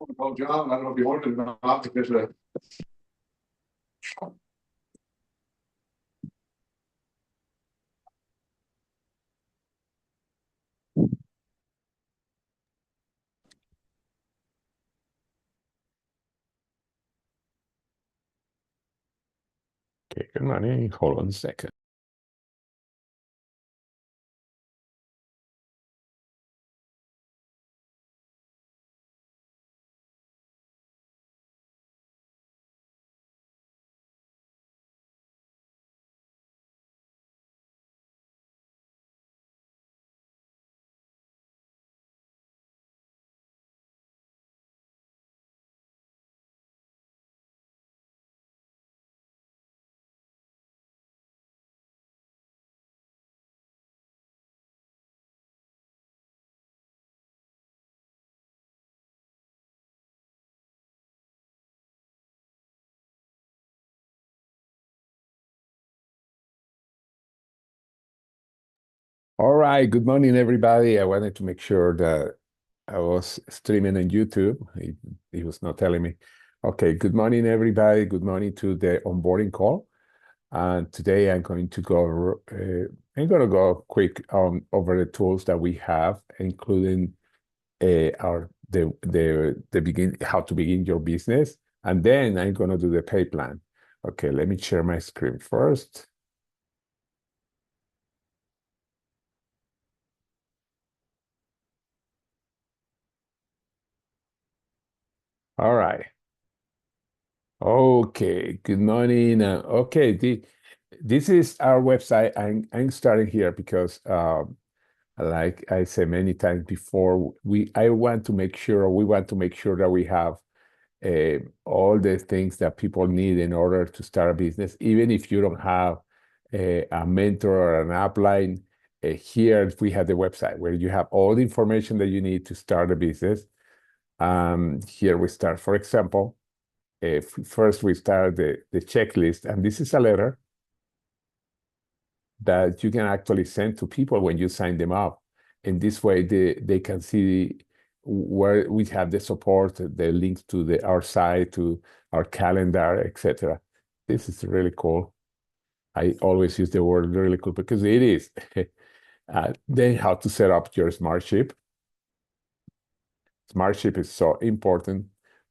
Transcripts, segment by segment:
Well, John, I don't know if you wanted to not because Okay, good morning. Hold on a second. All right, good morning, everybody. I wanted to make sure that I was streaming on YouTube. He was not telling me. Okay, good morning, everybody. Good morning to the onboarding call. And today I'm going to go quick over the tools that we have, including how to begin your business, and then I'm going to do the pay plan. Okay, let me share my screen first. All right. Okay, good morning. Okay, this is our website. I'm starting here because, like I said many times before, we want to make sure that we have all the things that people need in order to start a business, even if you don't have a mentor or an upline. Here we have the website where you have all the information that you need to start a business. Here we start, for example. First, we start the checklist, and this is a letter that you can actually send to people when you sign them up. In this way, they can see where we have the support, the links to our site, to our calendar, etc. This is really cool. I always use the word really cool because it is. Then how to set up your Smartship. Smartship is so important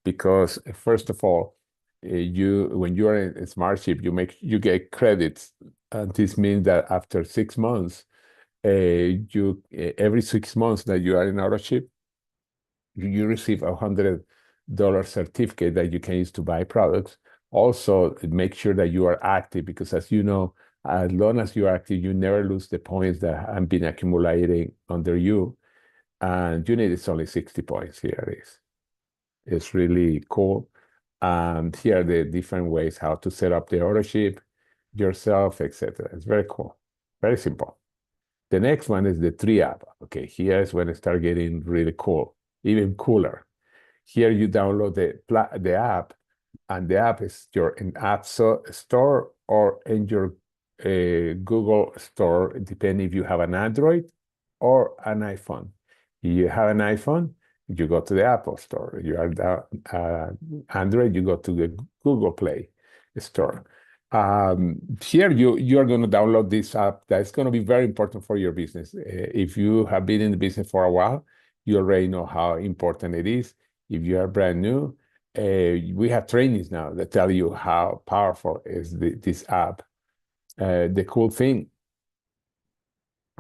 because first of all, when you are in Smartship, you get credits. And this means that after 6 months, every 6 months that you are in Autoship, you receive $100 certificate that you can use to buy products. Also, make sure that you are active because, as you know, as long as you're active, you never lose the points that have been accumulating under you. And you need it's only 60 points. Here it is. It's really cool. And here are the different ways how to set up the ownership yourself, etc. It's very cool. Very simple. The next one is the tree app. Okay, here is when it starts getting really cool, even cooler. Here you download the app, and the app is in App Store or in your Google Store, depending if you have an Android or an iPhone. If you have an iPhone, you go to the Apple Store. You are Android, you go to the Google Play Store. Here you are going to download this app that's going to be very important for your business. If you have been in the business for a while, you already know how important it is. If you are brand new, we have trainings now that tell you how powerful is this app. The cool thing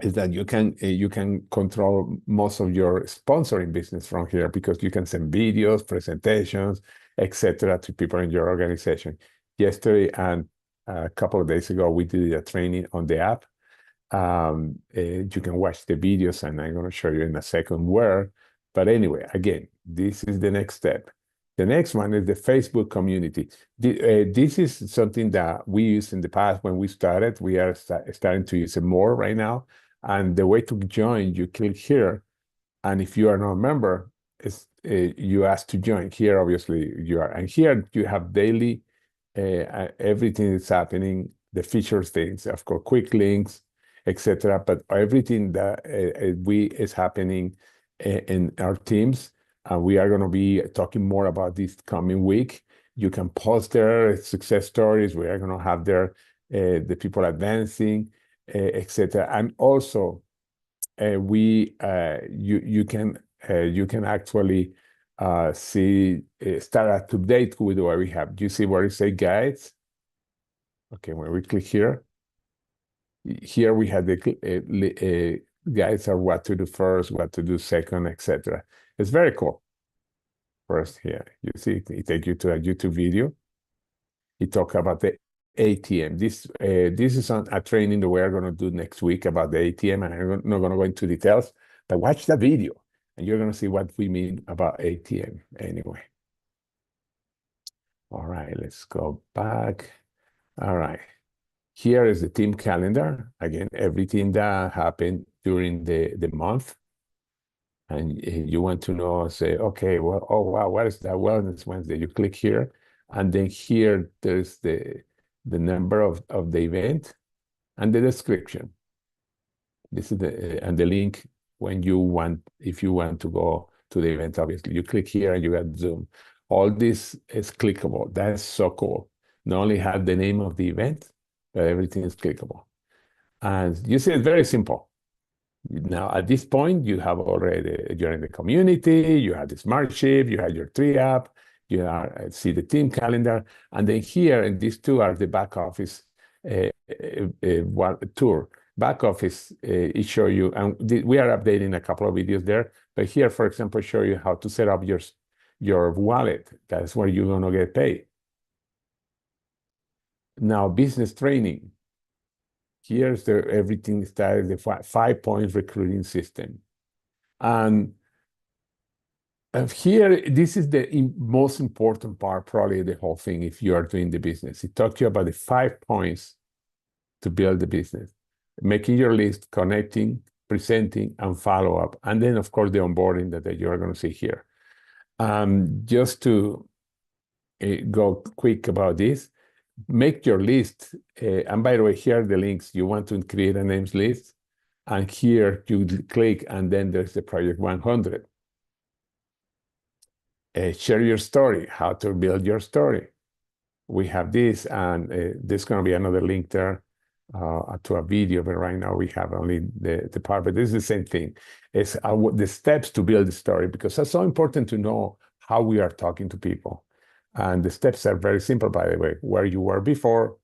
is that you can control most of your sponsoring business from here because you can send videos, presentations, etc. to people in your organization. Yesterday and a couple of days ago, we did a training on the app. You can watch the videos, and I'm going to show you in a second where. But anyway, again, this is the next step. The next one is the Facebook community. This is something that we used in the past when we started. We are starting to use it more right now. And the way to join, you click here. And if you are not a member, you ask to join. Here, obviously, you are. And here you have daily, everything that's happening, the feature things, of course, quick links, etc. But everything that is happening in our teams, And we are going to be talking more about this coming week. You can post their success stories. We are going to have there the people advancing, etc. And also, you can actually see start up to date with what we have. Do you see where it say guides? Okay, when we click here, here we have the guides are what to do first, what to do second, etc. It's very cool. First here, you see it takes you to a YouTube video. It talks about the ATM. This is a training that we are going to do next week about the ATM, and I'm not going to go into details, but watch the video, and you're going to see what we mean about ATM anyway. All right, let's go back. All right. Here is the team calendar. Again, everything that happened during the month. And you want to know, say, okay, well, oh, wow, what is that Wellness Wednesday? You click here, and then here there's the number of the event and the description. This is and the link when you want, if you want to go to the event, obviously, you click here and you get Zoom. All this is clickable. That's so cool. Not only have the name of the event, but everything is clickable. And you see, it's very simple. Now, at this point, you have already, you're in the community, you have the Smartship, you have your tree app, you are, see the team calendar, and then here, and these two are the back office tour. Back office, it show you, and we are updating a couple of videos there, but here, for example, show you how to set up your wallet. That's where you're gonna get paid. Now, business training. Here's everything started, the 5-point recruiting system. And here, this is the most important part, probably the whole thing, if you are doing the business. It talks to you about the 5 points to build the business, making your list, connecting, presenting, and follow up. And then, of course, the onboarding that you are going to see here. Just to go quick about this, make your list. And by the way, here are the links. You want to create a names list. And here you click, and then there's the Project 100. Share your story, how to build your story. We have this, and there's going to be another link there to a video, but right now we have only the part, but this is the same thing. It's the steps to build the story, because it's so important to know how we are talking to people. And the steps are very simple, by the way, where you were before.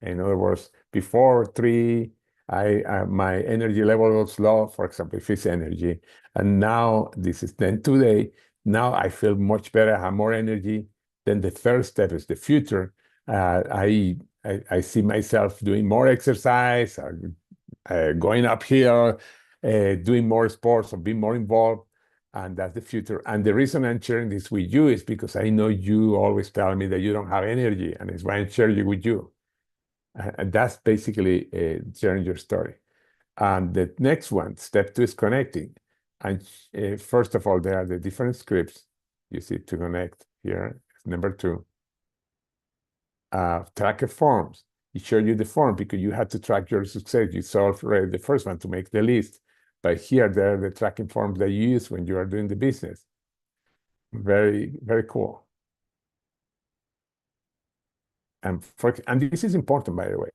In other words, before 3, my energy level was low, for example, if it's energy. And now this is then today. Now I feel much better, I have more energy. Then the third step is the future. I see myself doing more exercise, going uphill, doing more sports, or being more involved. And that's the future. And the reason I'm sharing this with you is because I know you always tell me that you don't have energy, and it's why I'm sharing it with you. And that's basically sharing your story. And the next one, step 2, is connecting. And first of all, there are the different scripts. You see to connect here, number 2. Tracker forms. It shows you the form because you had to track your success. You saw already the first one to make the list. But here, there are the tracking forms that you use when you are doing the business. Very, very cool. And this is important, by the way.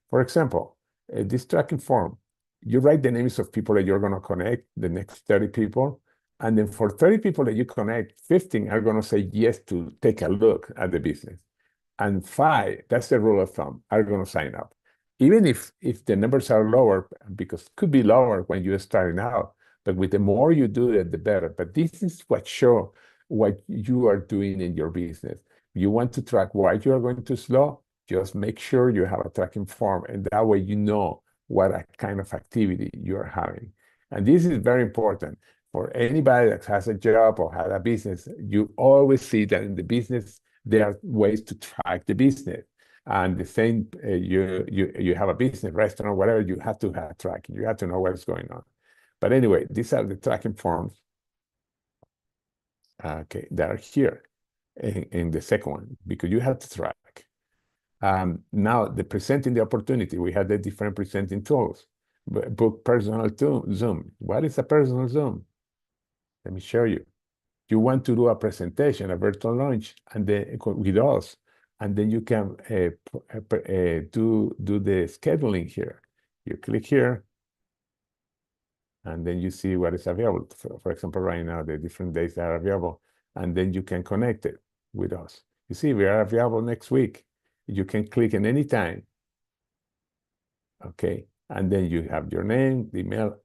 For example, this tracking form, you write the names of people that you're going to connect, the next 30 people. And then for 30 people that you connect, 15 are going to say yes to take a look at the business. And 5, that's the rule of thumb, are going to sign up. Even if the numbers are lower, because it could be lower when you're starting out, but with the more you do it, the better. But this is what shows what you are doing in your business. You want to track why you are going too slow, just make sure you have a tracking form, and that way you know what kind of activity you are having. And this is very important for anybody that has a job or has a business. You always see that in the business, there are ways to track the business. And the same, you have a business, restaurant, whatever, you have to have tracking. You have to know what's going on. But anyway, these are the tracking forms. Okay, that are here in the second one, because you have to track. Now, the presenting the opportunity, we have the different presenting tools. Book personal Zoom. What is a personal Zoom? Let me show you. you want to do a presentation, a virtual launch, and then with us, and then you can do the scheduling here. You click here, and then you see what is available. For example, right now, the different days that are available, and then you can connect it with us. You see, we are available next week. You can click in any time. Okay, and then you have your name, the email,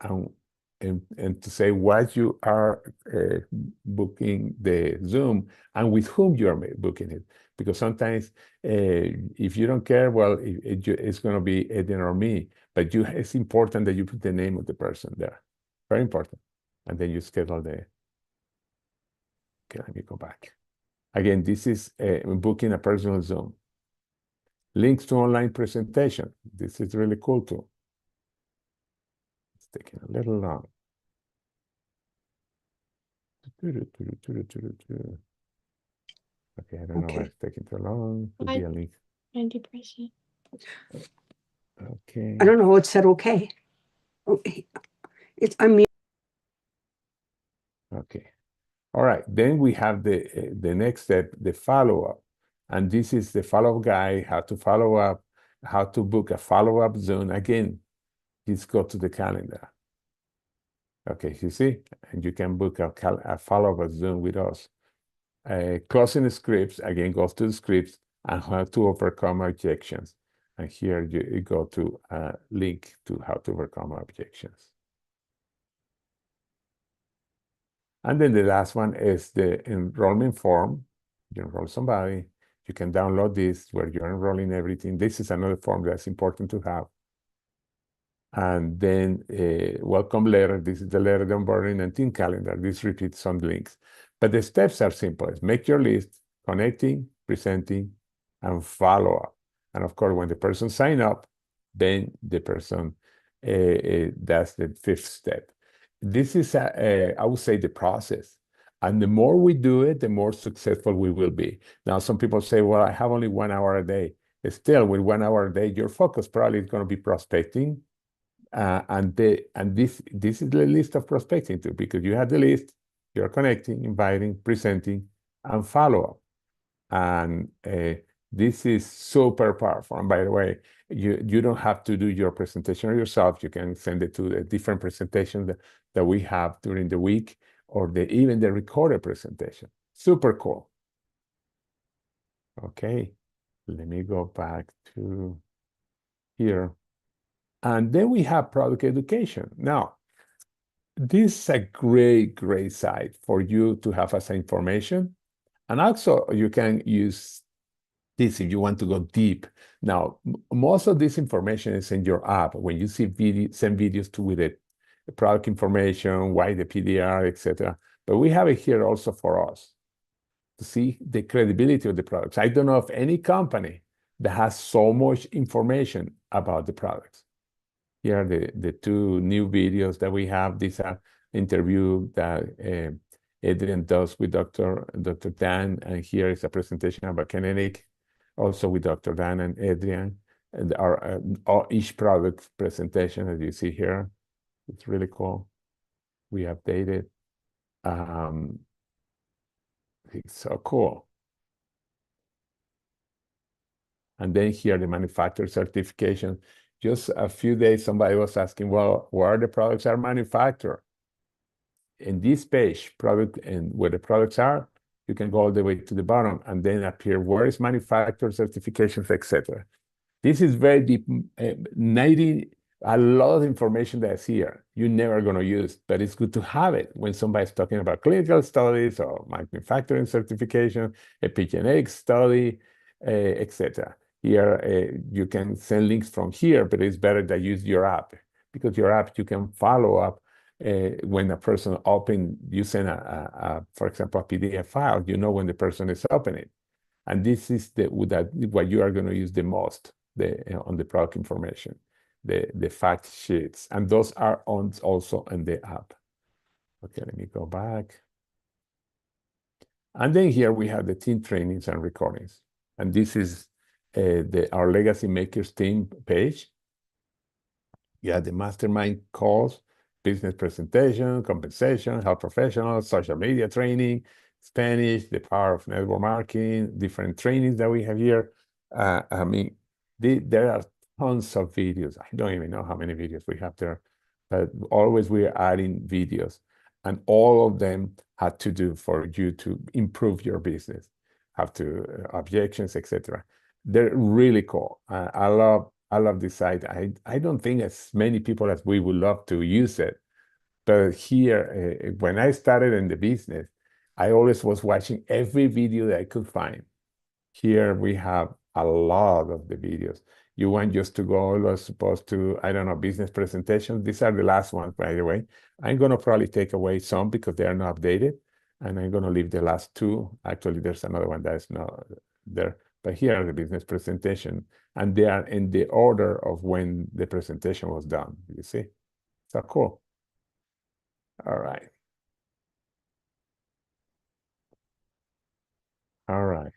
and to say what you are booking the Zoom and with whom you are booking it. Because sometimes if you don't care, well, it's going to be Eden or me, but it's important that you put the name of the person there. Very important. And then you schedule the, okay, let me go back. Again, this is booking a personal Zoom. Links to online presentation. This is really cool too. It's taking a little long. Okay, I don't know why it's taking too long. Could be a link. 90%. Okay. I don't know. It said okay. I mean. Okay. All right. Then we have the next step, the follow-up. And this is the follow-up guide, how to follow up, how to book a follow-up Zoom. Again, just go to the calendar. Okay, you see? And you can book a follow-up Zoom with us. Closing the scripts, again, go to the scripts and how to overcome objections. And here you go to a link to how to overcome objections. And then the last one is the enrollment form. You enroll somebody. You can download this where you're enrolling everything. This is another form that's important to have. And then welcome letter. This is the letter, the onboarding, and team calendar. This repeats some links. But the steps are simple. Make your list, connecting, presenting, and follow up. And of course, when the person sign up, then the person does the fifth step. This is, I would say, the process. And the more we do it, the more successful we will be. Now, some people say, well, I have only 1 hour a day. Still, with 1 hour a day, your focus probably is going to be prospecting. And this is the list of prospecting too, because you have the list, you're connecting, inviting, presenting, and follow up. And this is super powerful. And by the way, you don't have to do your presentation yourself. You can send it to the different presentations that we have during the week, or even the recorded presentation. Super cool. Okay, let me go back to here. And then we have product education. Now, this is a great site for you to have as information. And also you can use this if you want to go deep. Now, most of this information is in your app. When you see send videos with it, the product information, why the PDR, etc. But we have it here also for us to see the credibility of the products. I don't know of any company that has so much information about the products. Here are the two new videos that we have. These are interview that Adrian does with Dr. Dan, and here is a presentation about Kinetic, also with Dr. Dan and Adrian, and each product presentation, as you see here. It's really cool. We updated. It's so cool. And then here, the manufacturer certification. Just a few days, somebody was asking, well, where the products are manufactured? In this page, product and where the products are, you can go all the way to the bottom and then appear where is manufacturer certifications, etc. This is very deep, a lot of information that's here. You're never going to use, but it's good to have it when somebody's talking about clinical studies or manufacturing certification, epigenetic study, etc. Here, you can send links from here, but it's better that you use your app, because your app, you can follow up when a person you send for example, a PDF file, you know when the person is opening. And this is what you are going to use the most on the product information, the fact sheets. And those are also in the app. Okay, let me go back. And then here we have the team trainings and recordings. And this is our Legacy Makers team page. Yeah, the mastermind calls. business presentation, compensation, health professionals, social media training, Spanish, the power of network marketing, different trainings that we have here. I mean, there are tons of videos. I don't even know how many videos we have there, but always we are adding videos, and all of them had to do for you to improve your business, have to objections, etc. They're really cool. I love this site. I don't think as many people as we would love to use it, but here, when I started in the business, I always was watching every video that I could find. Here we have a lot of the videos. You want just to go, as opposed to, I don't know, business presentations. These are the last ones, by the way. I'm going to probably take away some because they are not updated, and I'm going to leave the last two. Actually, there's another one that is not there, but here are the business presentation, and they are in the order of when the presentation was done. You see? So cool. All right. All right.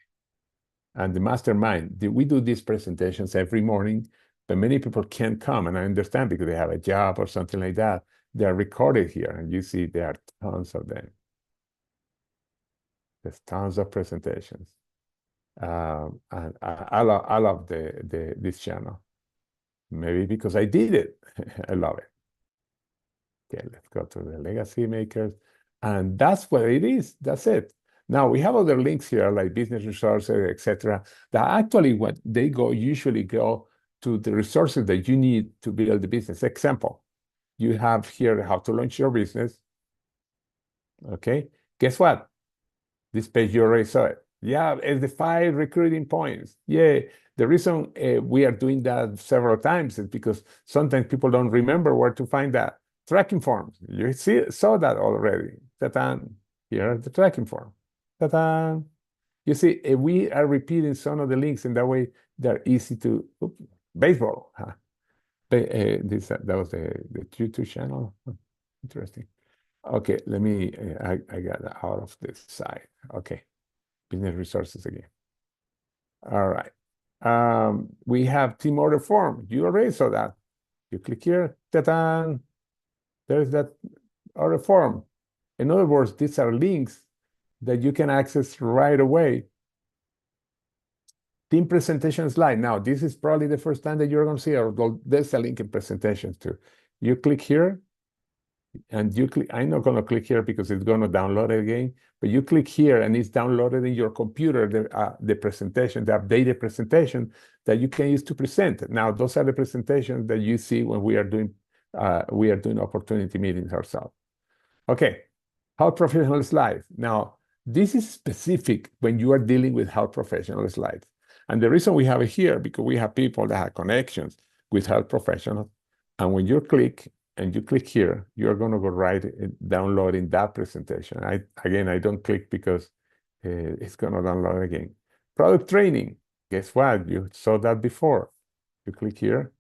And the mastermind, we do these presentations every morning, but many people can't come. And I understand because they have a job or something like that. They're recorded here. And you see there are tons of them. There's tons of presentations. And I love this channel. Maybe because I did it. I love it. Okay, let's go to the legacy makers. And that's what it is. That's it. Now we have other links here like business resources, etc. That actually what they usually go to the resources that you need to build the business. Example, you have here how to launch your business. Okay, guess what? This page you already saw it. Yeah, it's the 5 recruiting points. Yeah, the reason we are doing that several times is because sometimes people don't remember where to find that. Tracking forms. You saw that already. Ta-da. Here are the tracking form. Ta-da. You see, we are repeating some of the links, and that way they're easy to. Baseball. Huh? That was the YouTube channel. Interesting. Okay, let me. I got out of this side. Okay, business resources again. All right. We have team order form. You already saw that. You click here. Ta-da. There's that order form. In other words, these are links that you can access right away. Team presentation slide. Now, this is probably the first time that you're going to see it. There's a link in presentations too. You click here, and you click. I'm not going to click here because it's going to download it again. But you click here, and it's downloaded in your computer, the presentation, the updated presentation that you can use to present. Now, those are the presentations that you see when we are doing opportunity meetings ourselves. Okay, health professional slides. Now, this is specific when you are dealing with health professional slides. And the reason we have it here, because we have people that have connections with health professionals. And when you click here, you're going to go right downloading that presentation. I don't click because it's going to download again. Product training. Guess what? You saw that before. You click here,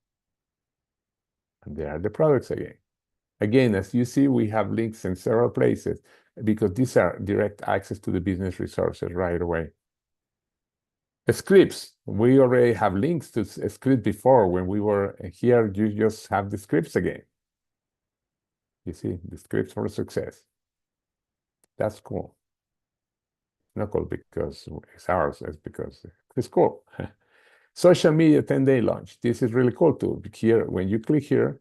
and there are the products again. Again, as you see, we have links in several places because these are direct access to the business resources right away. Scripts. We already have links to scripts before. When we were here, you just have the scripts again. You see, the scripts for success. That's cool. Not cool because it's ours, it's because it's cool. Social media 10-day launch. This is really cool too. Here, when you click here,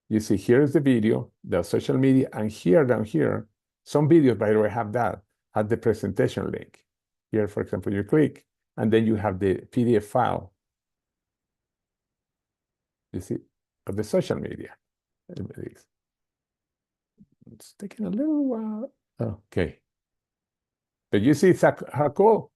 you see here is the video, the social media, and here down here, some videos, by the way, have the presentation link. Here, for example, you click, and then you have the PDF file. You see, of the social media. It's taking a little while. Okay. But you see how cool.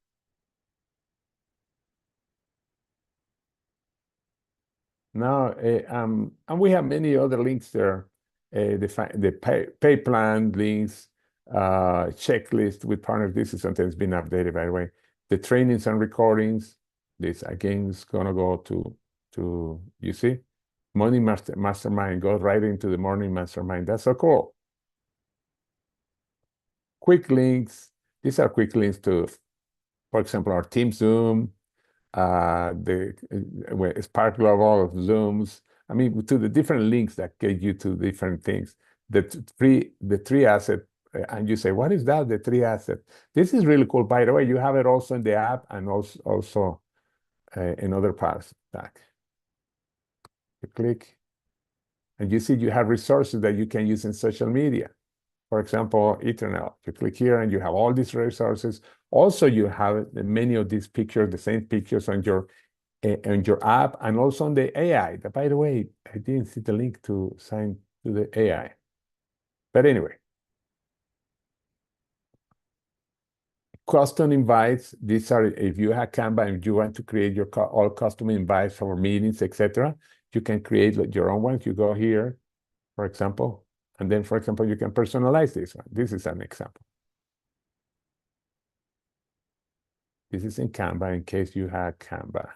Now, and we have many other links there. The pay plan links, checklist with partners. This is something that's been updated, by the way. The trainings and recordings. This again is gonna go to you see, Morning Mastermind. Go right into the Morning Mastermind. That's so cool. Quick links. These are quick links to, for example, our Team Zoom, the Spark Global of Zooms, I mean, to the different links that get you to different things. The three asset, and you say, what is that? The three asset. This is really cool. By the way, you have it also in the app and also in other parts. Back. You click, and you see you have resources that you can use in social media. For example, Ethernet. You click here and you have all these resources. Also, you have many of these pictures, the same pictures on your app and also on the AI. By the way, I didn't see the link to sign to the AI. But anyway, custom invites. These are, if you have Canva and you want to create your all custom invites for meetings, etc., you can create your own ones. You go here, for example, and then, for example, you can personalize this one. This is an example. This is in Canva in case you have Canva.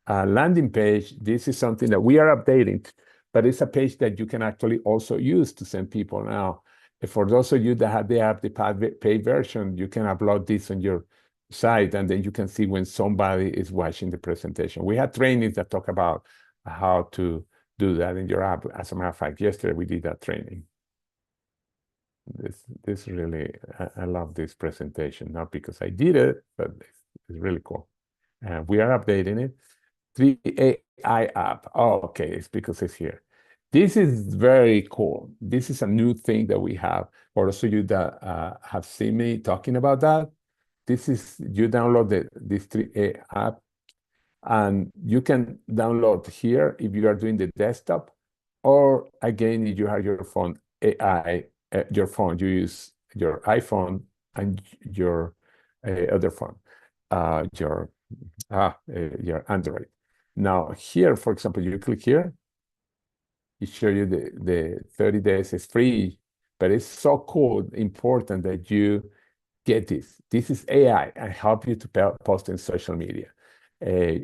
Landing page, this is something that we are updating, but it's a page that you can actually also use to send people now. For those of you that have the paid version, you can upload this on your site, and then you can see when somebody is watching the presentation. We had trainings that talk about how to do that in your app. As a matter of fact, yesterday we did that training. This really, I love this presentation, not because I did it, but it's really cool. We are updating it. 3AI app. Oh, okay, it's because it's here. This is very cool. This is a new thing that we have. For those of you that have seen me talking about that, this is, you download this 3AI app, and you can download here if you are doing the desktop, or again, if you have your phone, your phone, you use your iPhone and your other phone, your Android. Now here, for example, you click here, it shows you the 30 days is free, but it's so cool, important that you get this. This is AI and help you to post in social media.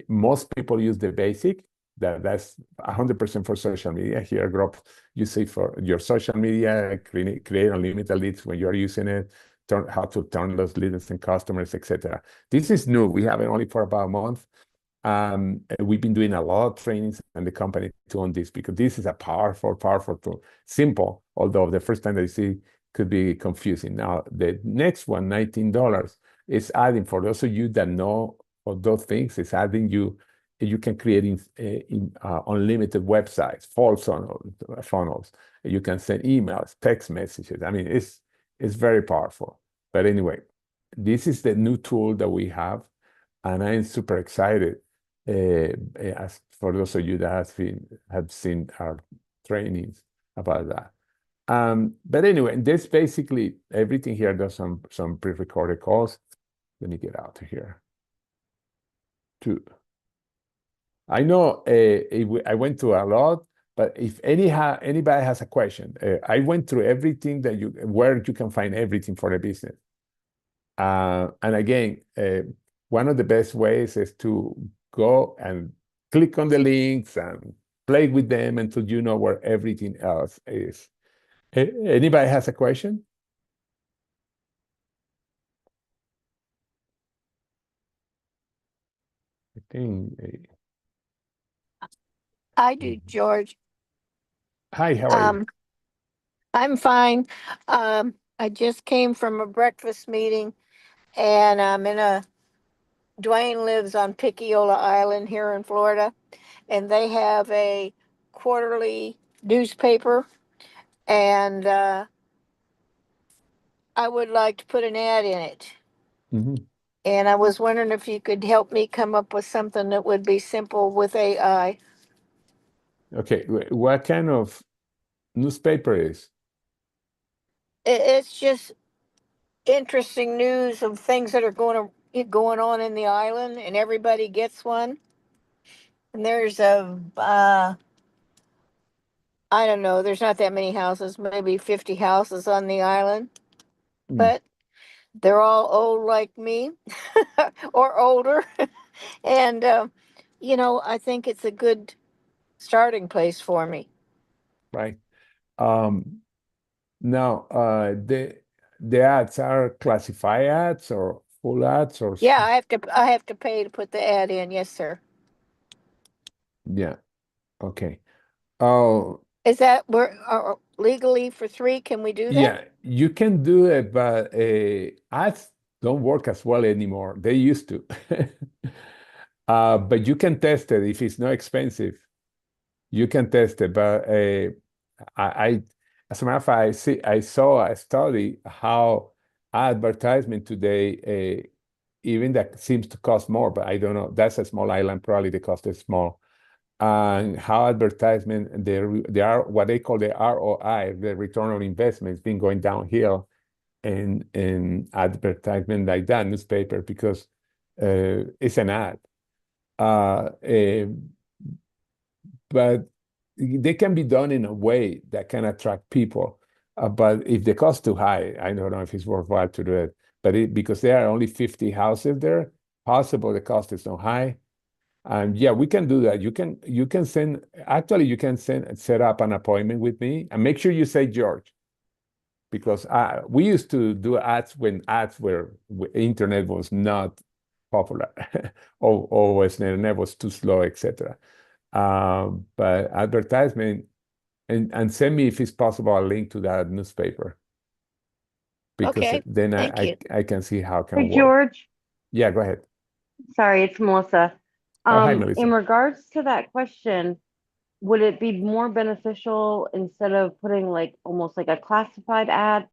Most people use the basic, that's 100% for social media. Here, Grop, you see for your social media, create unlimited leads when you're using it, how to turn those leads into customers, etc. This is new. We have it only for about a month. We've been doing a lot of trainings in the company on this because this is a powerful tool. Simple, although the first time that you see could be confusing. Now, the next one, $19, is adding, for those of you that know of those things, is adding you can create unlimited websites, false funnels. You can send emails, text messages. I mean, it's very powerful. But anyway, this is the new tool that we have, and I'm super excited. As for those of you that have seen our trainings about that. But anyway, this basically everything here does some pre-recorded calls. Let me get out of here. I know I went through a lot, but if anybody has a question, I went through everything where you can find everything for the business. And again, one of the best ways is to go and click on the links and play with them until you know where everything else is. Anybody has a question? I think. I do, George. Hi, how are you? I'm fine. I just came from a breakfast meeting, and Dwayne lives on Picayula Island here in Florida, and they have a quarterly newspaper, and I would like to put an ad in it. Mhm. And I was wondering if you could help me come up with something that would be simple with AI. Okay, what kind of newspaper is? It's just interesting news of things that are going on in the island, and everybody gets one. And there's I don't know, there's not that many houses, maybe 50 houses on the island, Mm, but they're all old like me or older. And I think it's a good starting place for me. right. Um, Now, the ads are classified ads or full ads or Yeah, I have to pay to put the ad in. Yes, sir. yeah. Okay. Oh, Is that we're legally for 3? Can we do that? yeah, you can do it, but ads don't work as well anymore. They used to. But you can test it if it's not expensive. You can test it, but I as a matter of fact, I saw a study how advertisement today, even that seems to cost more, but I don't know. That's a small island, probably the cost is small. And how advertisement, they are what they call the ROI, the return on investment, has been going downhill in advertisement like that, newspaper, because it's an ad. Uh, eh, but they can be done in a way that can attract people. But if the cost too high, I don't know if it's worthwhile to do it. But because there are only 50 houses there, possible the cost is not high. And yeah, we can do that. You can send actually you can set up an appointment with me and make sure you say George, because we used to do ads when internet was not popular or was internet was too slow, etc. But advertisement and send me if it's possible a link to that newspaper, because Okay, then thank you. I can see how it can Hey, work. George. Yeah, go ahead. Sorry, it's Melissa. Oh, hi, Melissa. In regards to that question, would it be more beneficial instead of putting like almost like a classified ad